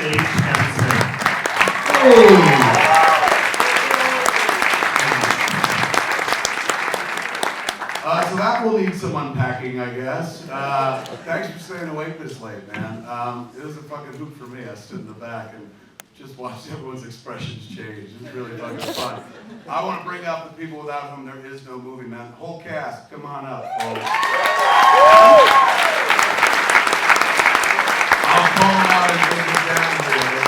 So that will need some unpacking, I guess. Thanks for staying awake this late, man. It was a fucking hoop for me. I stood in the back and just watched everyone's expressions change. It was really fucking fun. I want to bring up the people without whom there is no movie, man. The whole cast, come on up, folks. I'll call them out and take them down here.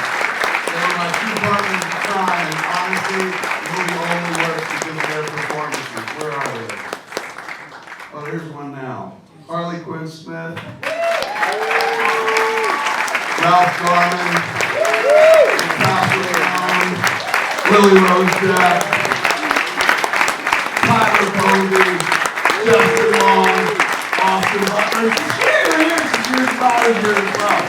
They were my two partners in crime, and honestly, the movie only works because of their performances. Where are they? Oh, here's one now. Harley Quinn Smith, Ralph Garman, Lily Rose Jack, Tyler Posey, Justin Long, Austin Butler. Your father's here as well.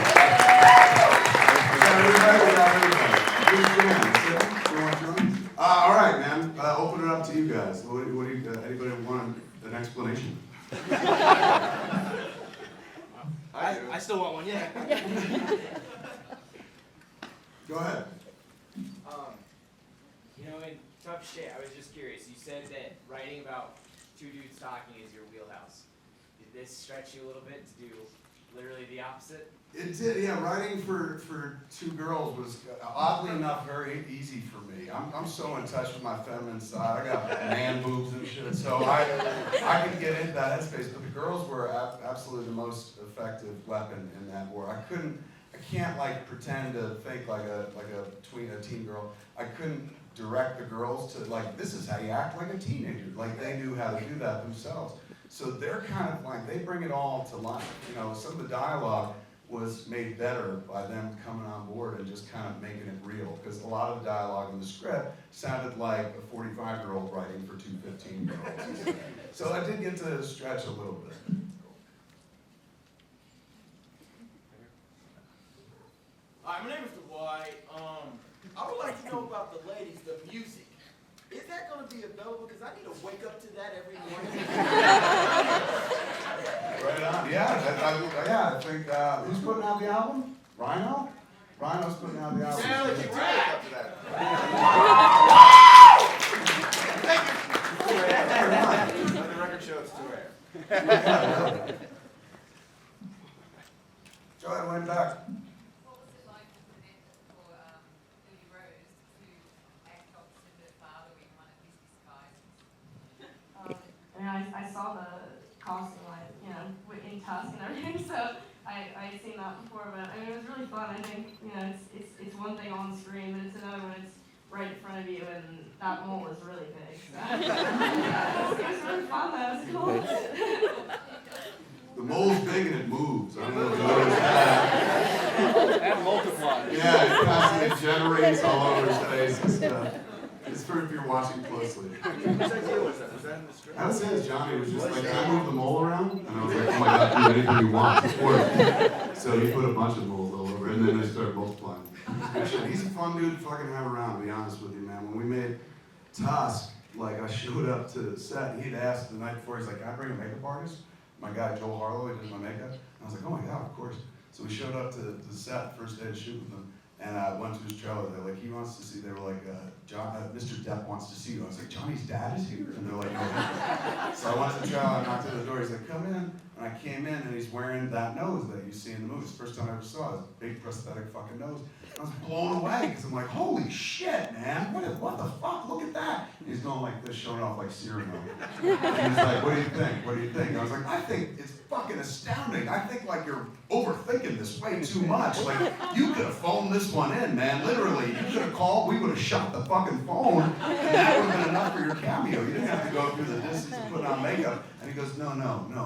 All right, man. Open it up to you guys. What do you, anybody want an explanation? I still want one, yeah. Go ahead. In tough shit, I was just curious. You said that writing about two dudes talking is your wheelhouse. Did this stretch you a little bit to do literally the opposite? It did, yeah. Writing for two girls was oddly enough very easy for me. I'm so in touch with my feminine side. I got man boobs and shit, so I could get into that headspace. But the girls were absolutely the most effective weapon in that war. I can't like pretend to think like a teen girl. I couldn't direct the girls to like, this is how you act like a teenager. Like they knew how to do that themselves. So they're kind of like, they bring it all to life. Some of the dialogue was made better by them coming on board and just kind of making it real. Because a lot of the dialogue in the script sounded like a 45-year-old writing for two 15-year-olds. So I did get to stretch a little bit. Hi, my name is Dwight. I would like to know about the ladies, the music. Is that going to be available? Because I need to wake up to that every morning. Right on. Yeah, I think, who's putting out the album? Rhino? Rhino's putting out the album. Sound like you wake up to that. Thank you. The record show it's too rare. Go ahead, way back. I saw the costume, in Tusk and everything, so I'd seen that before, but it was really fun. I think, it's one thing on screen, but it's another when it's right in front of you, and that mole is really big. So. It was really fun, that was cool. The mole's big and it moves. I don't know if you noticed that. And multiplies. Yeah, it constantly generates all over his face and stuff. It's for if you're watching closely. Whose idea was that? Was that in the script? I would say Johnny was just like, can I move the mole around? And I was like, oh my God, do anything you want. It's work. So he put a bunch of moles all over, and then they started multiplying. He's a fun dude to fucking have around, to be honest with you, man. When we made Tusk, like I showed up to the set, and he'd asked the night before, he's like, can I bring a makeup artist? My guy, Joel Harlow, he does my makeup. And I was like, oh my God, of course. So we showed up to the set, first day of shoot with him. And I went to his trailer. They're like, he wants to see. They were like, Mr. Depp wants to see you. I was like, Johnny's dad is here, and they're like, no. So I went to the trailer. I knocked on the door. He's like, come in. And I came in, and he's wearing that nose that you see in the movie. It's the first time I ever saw it. Big prosthetic fucking nose. I was blown away because I'm like, holy shit, man! What the fuck? Look at that! And he's going like this, showing off like Cyrano. And he's like, what do you think? What do you think? And I was like, I think it's fucking astounding. I think like you're overthinking this way too much. Like you could have phoned this one in, man. Literally, you could have called. We would have shut the fucking phone, and that would have been enough for your cameo. You didn't have to go through the distance of putting on makeup. And he goes, no,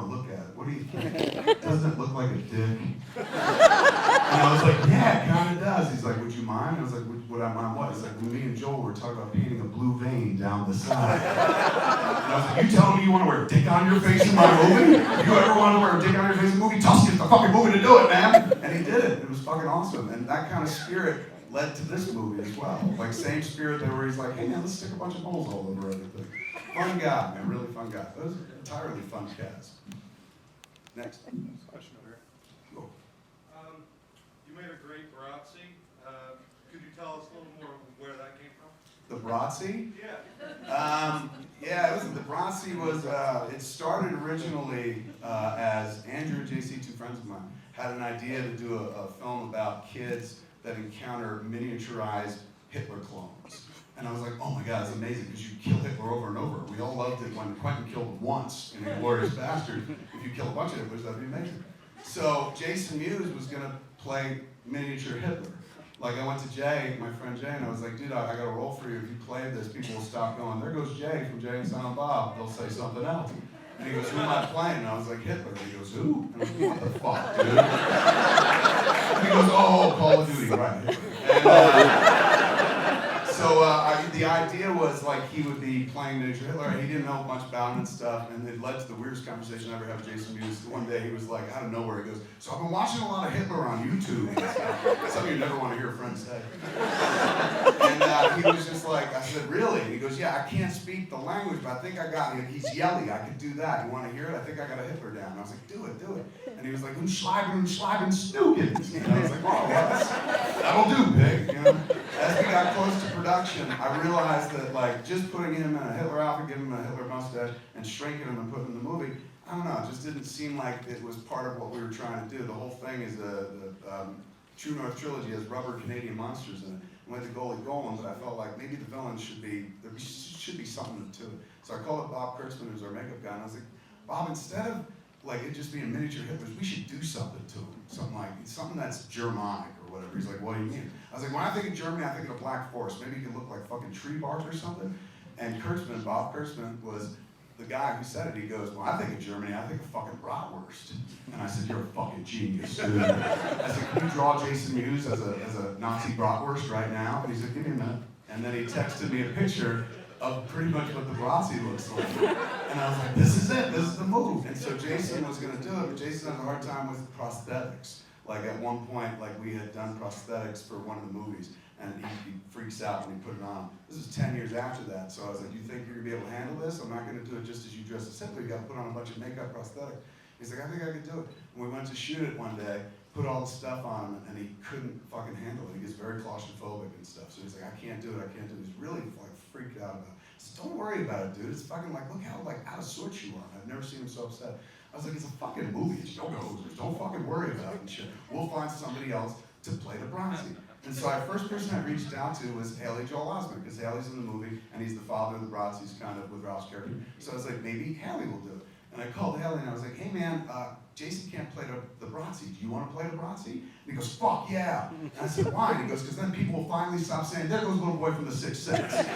look at it. What do you think? Doesn't it look like a dick? And I was like, yeah, it kind of does. He's like, would you mind? I was like, would I mind what? He's like, when me and Joel were talking about painting a blue vein down the side. And I was like, you telling me you want to wear a dick on your face in my movie? You ever want to wear a dick on your face in a movie? Tusk is the fucking movie to do it, man. And he did it. It was fucking awesome. And that kind of spirit led to this movie as well. Like same spirit there where he's like, hey man, let's stick a bunch of moles all over everything. Fun guy, man, really fun guy. That was an entirely fun cast. Next. Question over here. Cool. You made a great Barazzi. The Bratzi? Yeah. Yeah, the Bratzi was, it started originally as Andrew and JC, two friends of mine, had an idea to do a film about kids that encounter miniaturized Hitler clones. And I was like, oh my God, it's amazing, because you kill Hitler over and over. We all loved it when Quentin killed him once in Inglourious Bastard. If you kill a bunch of Hitlers, that'd be amazing. So Jason Mewes was gonna play miniature Hitler. Like I went to Jay, my friend Jay, and I was like, dude, I got a role for you. If you play this, people will stop going, there goes Jay from Jay and Silent Bob. They'll say something else. And he goes, who am I playing? And I was like, Hitler. And he goes, who? And I was like, what the fuck, dude? And he goes, oh, Call of Duty, right, Hitler. And, the idea was like he would be playing miniature Hitler, and he didn't know much about him and stuff, and it led to the weirdest conversation I ever had with Jason Mewes. One day he was like, out of nowhere, he goes, so I've been watching a lot of Hitler on YouTube and stuff. Something you never want to hear a friend say. And he was just like, I said, really? And he goes, yeah, I can't speak the language, but I think I got it. He's yelling, I could do that. You want to hear it? I think I got a Hitler down. And I was like, do it. And he was like, Umschlagen, snookin'. And I was like, oh, well, that'll do, pig. You know? As we got close to production, I realized that like just putting him in a Hitler outfit, giving him a Hitler mustache, and shrinking him and putting him in the movie, I don't know, it just didn't seem like it was part of what we were trying to do. The whole thing is the True North trilogy has rubber Canadian monsters in it. We went to Goalie Golem, but I felt like maybe the villain should be something to it. So I called up Bob Kurtzman, who's our makeup guy, and I was like, Bob, instead of like it just being miniature Hitlers, we should do something to him. Something that's Germanic or whatever. He's like, what do you mean? I was like, when I think of Germany, I think of a black forest. Maybe it could look like fucking tree bark or something. And Kurtzman, Bob Kurtzman, was the guy who said it. He goes, when I think of Germany, I think of fucking bratwurst. And I said, you're a fucking genius, dude. I said, can you draw Jason Mewes as a Nazi bratwurst right now? And he said, give me a minute. And then he texted me a picture of pretty much what the Bratzi looks like. And I was like, this is it, this is the move. And so Jason was gonna do it, but Jason has a hard time with prosthetics. Like at one point, like we had done prosthetics for one of the movies, and he freaks out when he put it on. This is 10 years after that, so I was like, you think you're gonna be able to handle this? I'm not gonna do it just as you dress as Hitler, you gotta put on a bunch of makeup prosthetic. He's like, I think I could do it. And we went to shoot it one day, put all the stuff on him, and he couldn't fucking handle it. He gets very claustrophobic and stuff. So he's like, I can't do it. He's really like freaked out about it. I said, don't worry about it, dude. It's fucking like, look how like out of sorts you are. I've never seen him so upset. I was like, it's a fucking movie. It's yo-yos. Don't fucking worry about it and shit. We'll find somebody else to play the Bratzi. And so our first person I reached out to was Haley Joel Osment, because Haley's in the movie, and he's the father of the Bratzis, kind of with Ralph's character. So I was like, maybe Haley will do it. And I called Haley and I was like, hey man, Jason can't play the Bratzi. Do you want to play the Bratzi? And he goes, fuck yeah. And I said, why? And he goes, because then people will finally stop saying, there goes little boy from the Sixth Sense. And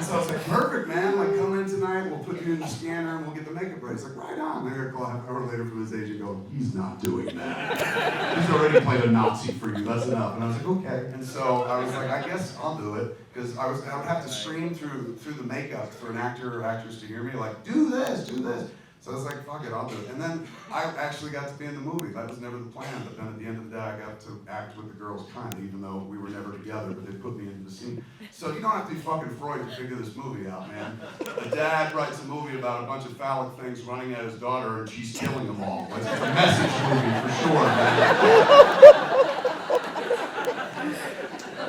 so I was like, perfect, man. Like, come in tonight, we'll put you in the scanner and we'll get the makeup ready. He's like, right on. And I call half an hour later from his agent going, he's not doing that. He's already played a Nazi for you, that's enough. And I was like, okay. And so I was like, I guess I'll do it. Because I would have to scream through the makeup for an actor or actress to hear me, like, do this, do this. So I was like, fuck it, I'll do it. And then I actually got to be in the movie. That was never the plan, but then at the end of the day, I got to act with the girls kind of, even though we were never together, but they put me into the scene. So you don't have to be fucking Freud to figure this movie out, man. A dad writes a movie about a bunch of phallic things running at his daughter, and she's killing them all. Like, it's a message movie for sure, man.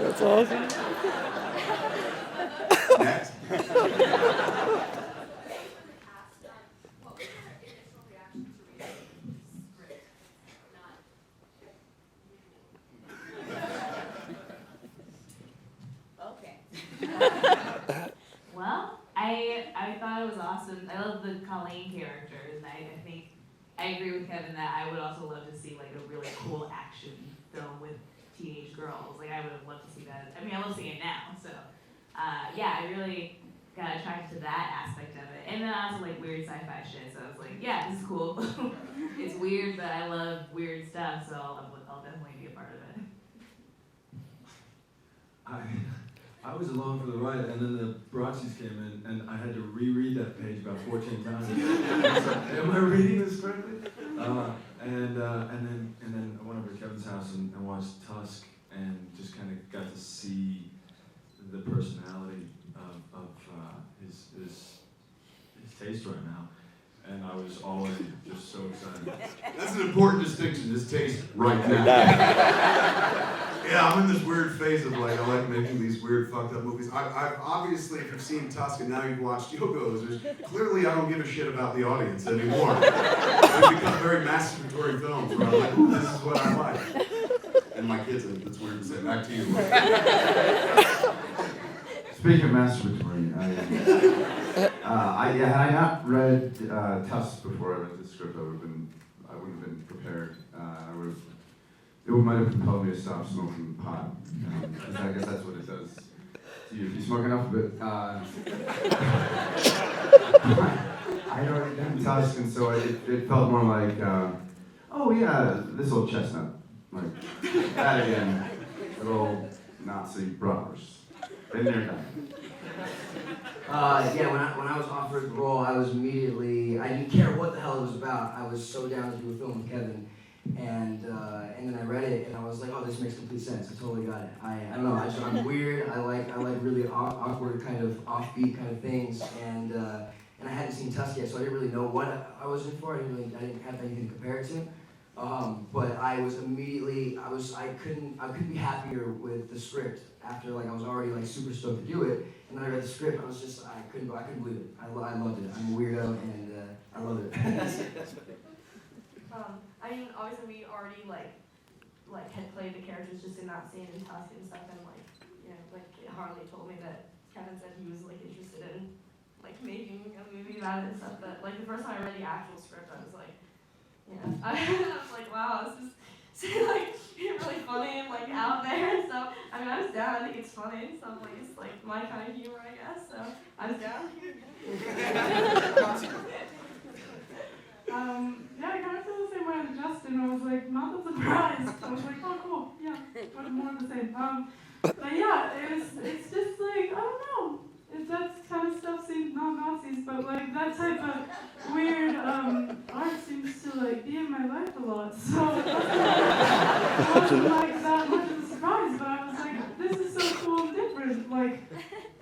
That's awesome. Next. Well, I thought it was awesome. I love the Colleen character, and I think I agree with Kevin that I would also love to see like a really cool action film with teenage girls. Like I would have loved to see that. I mean, I love seeing it now, so yeah, I really got attracted to that aspect of it. And then I also like weird sci-fi shit, so I was like, yeah, this is cool. It's weird, but I love weird stuff, so I'll definitely be a part of it. I was alone for the ride, and then the Bratzis came in, and I had to reread that page about 14 times. I was like, am I reading this correctly? And then I went over to Kevin's house and watched Tusk, and just kind of got to see the personality of his taste right now. And I was already just so excited. That's an important distinction, his taste right now. Yeah, I'm I'm in this weird phase of like, I like making these weird fucked up movies. I've obviously, if you've seen Tusk and now you've watched Yo-Go's, clearly I don't give a shit about the audience anymore. They've become very masturbatory films where I'm like, ooh, this is what I like. And my kids, it's weird to say. Back to you. Speaking of masturbatory, had I not read Tusk before I read the script, I wouldn't have been prepared. It might have compelled me to stop smoking pot. 'Cause I guess that's what it does to you if you smoke enough of it. I had already done Tusk, and so it felt more like, oh yeah, this old chestnut. Like, that again. Good old Nazi brothers. Been there, done. When I was offered the role, I was immediately, I didn't care what the hell it was about. I was so down to do a film with Kevin. And then I read it and I was like, oh, this makes complete sense. I totally got it. I don't know, I'm weird. I like really awkward kind of offbeat kind of things. And I hadn't seen Tusk yet, so I didn't really know what I was in for. I didn't have anything to compare it to. But I was immediately, I couldn't be happier with the script after like I was already like super stoked to do it. And then I read the script, I couldn't believe it. I loved it. I'm a weirdo and I love it. I mean, obviously we already like had played the characters just in that scene in Tusk and stuff, and like, you know, like Harley told me that Kevin said he was like interested in like making a movie about it and stuff. But like the first time I read the actual script, I was like, you know, I was like, wow, this is like really funny and like out there and stuff. I mean, I was down. I think it's funny in some ways, like my kind of humor, I guess. So I was down. Yeah, I kind of feel the same way as Justin. I was like, not that surprised. I was like, oh, cool, yeah, but more of the same. But yeah, it's just like, I don't know. That kind of stuff seems not Nazis, but like that type of weird art seems to like be in my life a lot. So it wasn't like that much of a surprise, but I was like, this is so cool and different. Like,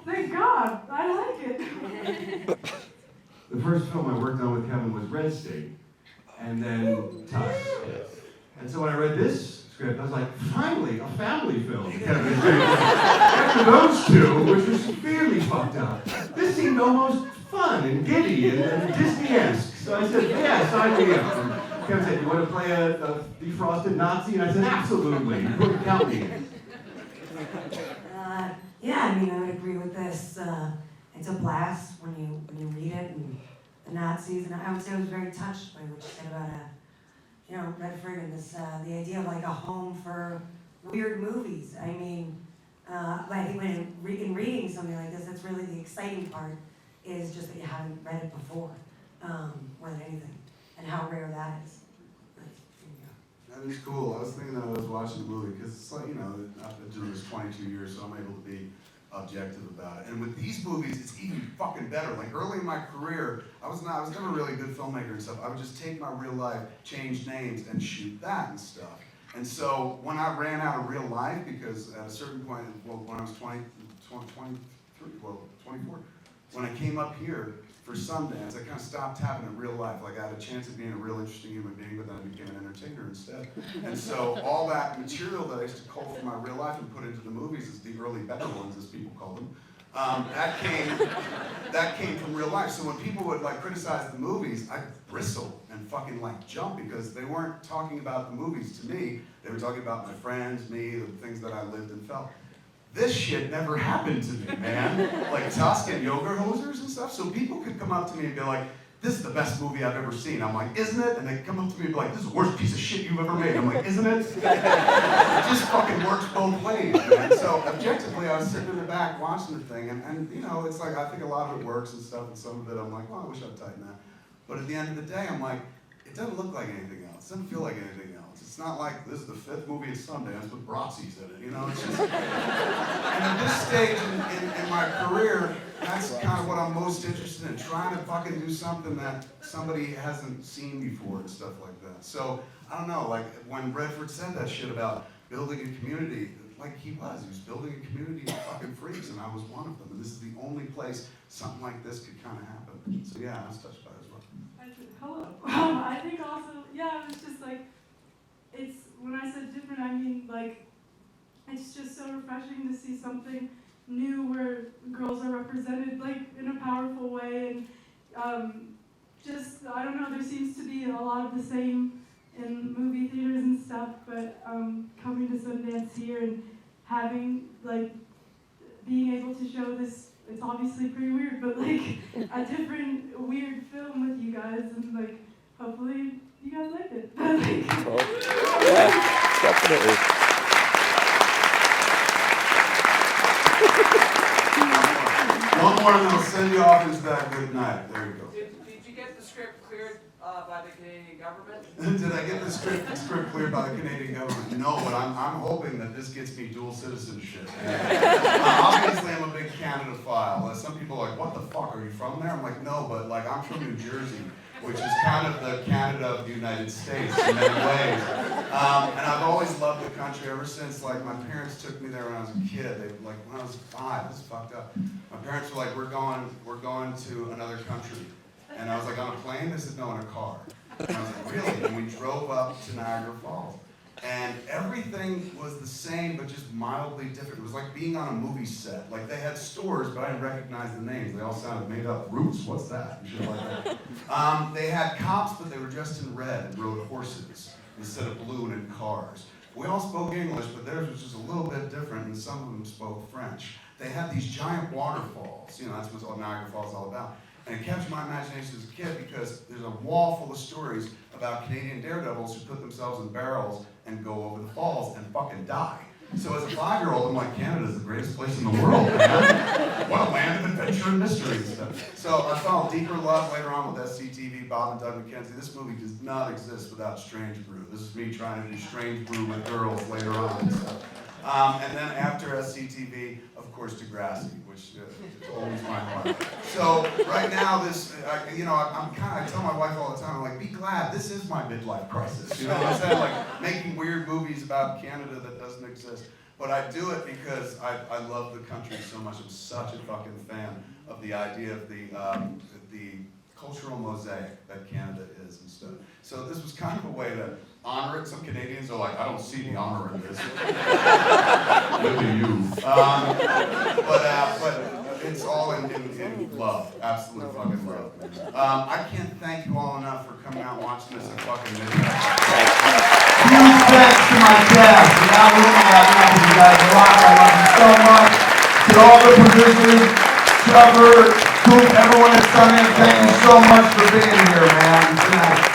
thank God, I like it. The first film I worked on with Kevin was Red State, and then Tusk. And so when I read this script, I was like, finally, a family film. Kevin is doing. After those two, which was severely fucked up, this seemed almost fun and giddy and Disney-esque. So I said, yeah, sign me up. And Kevin said, you want to play a defrosted Nazi? And I said, absolutely. Count me in. Yeah, I mean, I would agree with this. It's a blast when you read it and the Nazis, and I would say I was very touched by what you said about Redford and this the idea of like a home for weird movies. I mean, I think when in reading something like this, that's really the exciting part, is just that you haven't read it before, more than anything, and how rare that is. That is cool. I was thinking that I was watching the movie because it's like, you know, I've been doing this 22 years, so I'm able to be objective about it. And with these movies, it's even fucking better. Like early in my career, I was never really a good filmmaker and stuff. I would just take my real life, change names, and shoot that and stuff. And so when I ran out of real life, because at a certain point, well, when I was 24, when I came up here for Sundance, I kind of stopped having a real life. Like I had a chance of being a real interesting human being, but then I became an entertainer instead. And so all that material that I used to cull from my real life and put into the movies, is the early better ones, as people call them, that came from real life. So when people would like criticize the movies, I'd bristle and fucking like jump, because they weren't talking about the movies to me. They were talking about my friends, me, the things that I lived and felt. This shit never happened to me, man. Like Tusk and Yoga Hosers and stuff. So people could come up to me and be like, this is the best movie I've ever seen. I'm like, isn't it? And they come up to me and be like, this is the worst piece of shit you've ever made. I'm like, isn't it? It just fucking works both ways, man. So objectively, I was sitting in the back watching the thing, and you know, it's like, I think a lot of it works and stuff, and some of it I'm like, well, I wish I'd tighten that. But at the end of the day, I'm like, it doesn't look like anything else. It doesn't feel like anything else. It's not like this is the 5th movie at Sundance with Bratzi's in it, you know? It's just, and at this stage in my career, that's kind of what I'm most interested in, trying to fucking do something that somebody hasn't seen before and stuff like that. So, I don't know, like when Redford said that shit about building a community, like he was building a community of fucking freaks, and I was one of them. And this is the only place something like this could kind of happen. So yeah, I was touched by it as well. Hello. I think also, yeah, it was just like, it's, when I said different, I mean like, it's just so refreshing to see something new where girls are represented like in a powerful way, and just, I don't know, there seems to be a lot of the same in movie theaters and stuff, but coming to Sundance here and having, like, being able to show this, it's obviously pretty weird, but like a different weird film with you guys, and like, hopefully you guys like it. Yeah, definitely. One more and I'll send you off into that good night. There you go. Did you get the script cleared by the Canadian government? Did I get the script cleared by the Canadian government? No, but I'm hoping that this gets me dual citizenship. Obviously, I'm a big Canada-phile. Some people are like, what the fuck, are you from there? I'm like, no, but like I'm from New Jersey, which is kind of the Canada of the United States in many ways. And I've always loved the country ever since, like, my parents took me there when I was a kid. They, like, when I was 5, this is fucked up. My parents were like, we're going to another country. And I was like, on a plane? They said, no, in a car. And I was like, really? And we drove up to Niagara Falls. And everything was the same, but just mildly different. It was like being on a movie set. Like, they had stores, but I didn't recognize the names. They all sounded made up. Roots, what's that? And shit like that. They had cops, but they were dressed in red and rode horses instead of blue and in cars. We all spoke English, but theirs was just a little bit different, and some of them spoke French. They had these giant waterfalls. You know, that's what Niagara Falls is all about. And it captured my imagination as a kid because there's a wall full of stories about Canadian daredevils who put themselves in barrels and go over the falls and fucking die. So as a 5-year-old, I'm like, Canada's the greatest place in the world, man. What a land of adventure and mystery and stuff. So I found deeper love later on with SCTV, Bob and Doug McKenzie. This movie does not exist without Strange Brew. This is me trying to do Strange Brew with girls later on and stuff. And then after SCTV, of course, Degrassi, which holds my heart. So right now, this, I tell my wife all the time, I'm like, be glad, this is my midlife crisis. You know what I'm saying? Like making weird movies about Canada that doesn't exist. But I do it because I love the country so much. I'm such a fucking fan of the idea of the cultural mosaic that Canada is and stuff. So this was kind of a way to honor it. Some Canadians are like, I don't see the honor in this. Look at you. But it's all in love, absolute fucking love. I can't thank you all enough for coming out and watching this at fucking midnight. Huge thanks to my cast. And now we're looking at you guys a lot. I love you so much. To all the producers, Trevor, Coop, everyone at Sundance, thank you so much for being here, man.